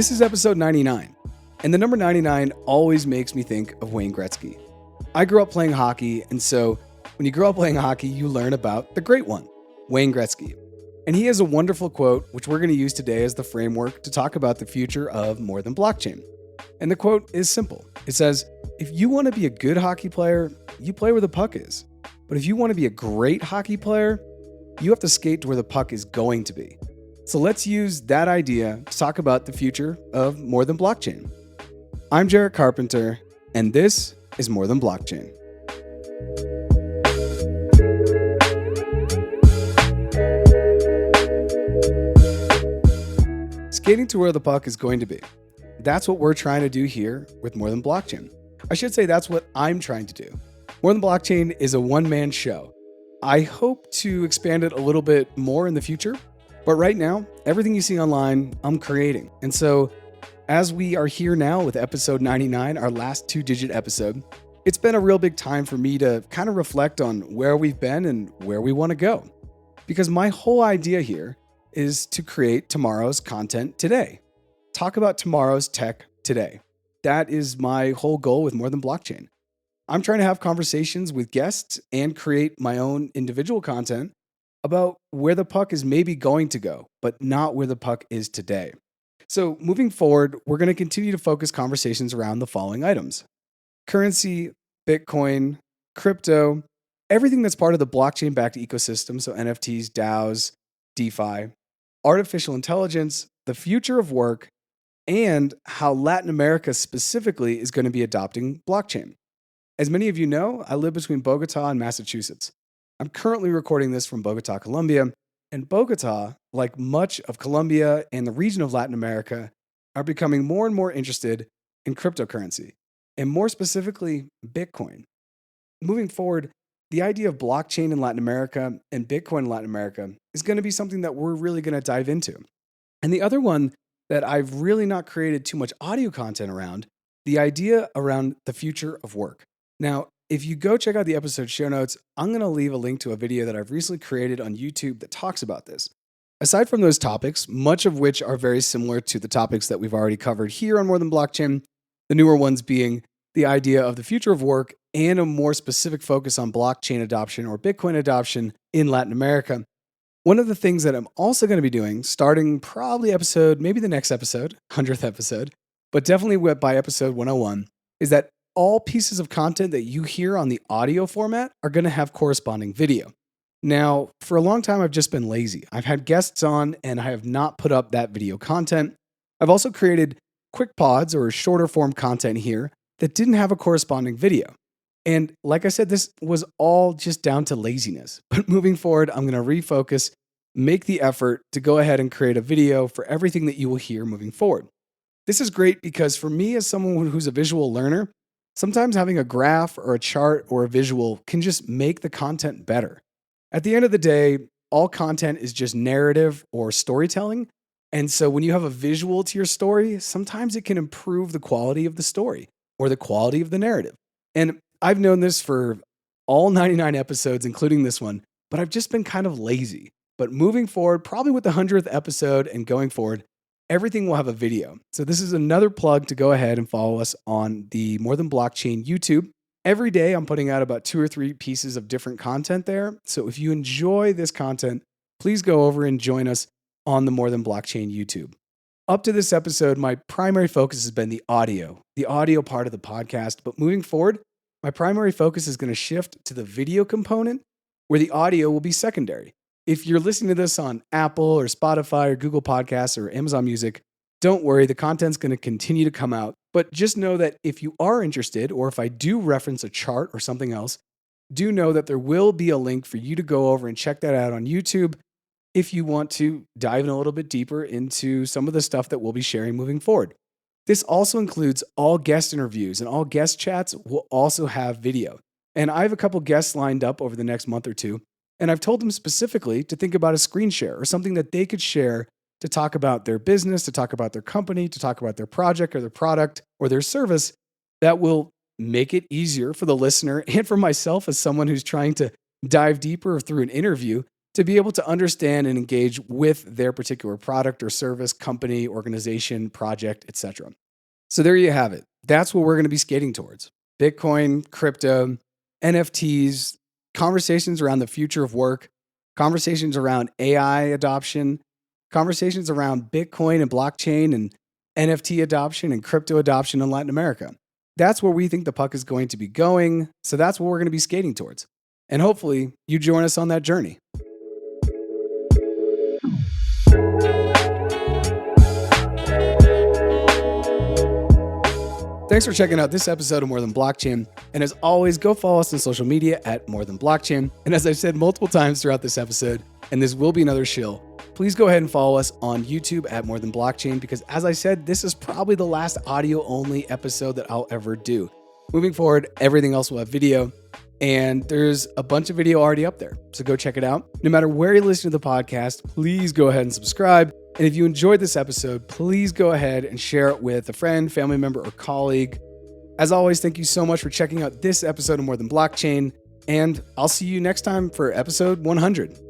This is episode 99, and the number 99 always makes me think of Wayne Gretzky. I grew up playing hockey, and so when you grow up playing hockey, you learn about the great one, Wayne Gretzky. And he has a wonderful quote, which we're going to use today as the framework to talk about the future of more than blockchain. And the quote is simple. It says, if you want to be a good hockey player, you play where the puck is. But if you want to be a great hockey player, you have to skate to where the puck is going to be. So let's use that idea to talk about the future of more than blockchain. I'm Jarrett Carpenter, and this is More Than Blockchain. Skating to where the puck is going to be. That's what we're trying to do here with More Than Blockchain. I should say that's what I'm trying to do. More Than Blockchain is a one-man show. I hope to expand it a little bit more in the future, but right now, everything you see online, I'm creating. And so as we are here now with episode 99, our last two-digit episode, it's been a real big time for me to kind of reflect on where we've been and where we want to go. Because my whole idea here is to create tomorrow's content today. Talk about tomorrow's tech today. That is my whole goal with More Than Blockchain. I'm trying to have conversations with guests and create my own individual content about where the puck is maybe going to go, but not where the puck is today. So moving forward, we're going to continue to focus conversations around the following items: currency, Bitcoin, crypto, everything that's part of the blockchain-backed ecosystem, so NFTs, DAOs, DeFi, artificial intelligence, the future of work, and how Latin America specifically is going to be adopting blockchain. As many of you know, I live between Bogota and Massachusetts. I'm currently recording this from Bogota, Colombia, and Bogota, like much of Colombia and the region of Latin America, are becoming more and more interested in cryptocurrency, and more specifically, Bitcoin. Moving forward, the idea of blockchain in Latin America and Bitcoin in Latin America is going to be something that we're really going to dive into. And the other one that I've really not created too much audio content around, the idea around the future of work. Now, if you go check out the episode show notes, I'm going to leave a link to a video that I've recently created on YouTube that talks about this. Aside from those topics, much of which are very similar to the topics that we've already covered here on More Than Blockchain, the newer ones being the idea of the future of work and a more specific focus on blockchain adoption or Bitcoin adoption in Latin America. One of the things that I'm also going to be doing, starting probably maybe the next episode, 100th episode, but definitely by episode 101, is that all pieces of content that you hear on the audio format are going to have corresponding video. Now, for a long time, I've just been lazy. I've had guests on and I have not put up that video content. I've also created QuickPods or shorter form content here that didn't have a corresponding video. And like I said, this was all just down to laziness. But moving forward, I'm going to refocus, make the effort to go ahead and create a video for everything that you will hear moving forward. This is great because for me as someone who's a visual learner, sometimes having a graph or a chart or a visual can just make the content better. At the end of the day, all content is just narrative or storytelling. And so when you have a visual to your story, sometimes it can improve the quality of the story or the quality of the narrative. And I've known this for all 99 episodes, including this one, but I've just been kind of lazy. But moving forward, probably with the 100th episode and going forward, everything will have a video. So this is another plug to go ahead and follow us on the More Than Blockchain YouTube. Every day I'm putting out about 2 or 3 pieces of different content there. So if you enjoy this content, please go over and join us on the More Than Blockchain YouTube. Up to this episode, my primary focus has been the audio part of the podcast. But moving forward, my primary focus is going to shift to the video component where the audio will be secondary. If you're listening to this on Apple or Spotify or Google Podcasts or Amazon Music, don't worry, the content's going to continue to come out. But just know that if you are interested, or if I do reference a chart or something else, do know that there will be a link for you to go over and check that out on YouTube if you want to dive in a little bit deeper into some of the stuff that we'll be sharing moving forward. This also includes all guest interviews, and all guest chats will also have video. And I have a couple guests lined up over the next month or two. And I've told them specifically to think about a screen share or something that they could share to talk about their business, to talk about their company, to talk about their project or their product or their service that will make it easier for the listener and for myself as someone who's trying to dive deeper through an interview to be able to understand and engage with their particular product or service, company, organization, project, etc. So there you have it. That's what we're going to be skating towards. Bitcoin, crypto, NFTs, conversations around the future of work, conversations around AI adoption, conversations around Bitcoin and blockchain and NFT adoption and crypto adoption in Latin America. That's where we think the puck is going to be going. So that's what we're going to be skating towards. And hopefully you join us on that journey. Thanks for checking out this episode of More Than Blockchain. And as always, go follow us on social media at More Than Blockchain. And as I've said multiple times throughout this episode, and this will be another shill, please go ahead and follow us on YouTube at More Than Blockchain, because as I said, this is probably the last audio only episode that I'll ever do. Moving forward, everything else will have video, and there's a bunch of video already up there. So go check it out. No matter where you listen to the podcast, please go ahead and subscribe. And if you enjoyed this episode, please go ahead and share it with a friend, family member, or colleague. As always, thank you so much for checking out this episode of More Than Blockchain, and I'll see you next time for episode 100.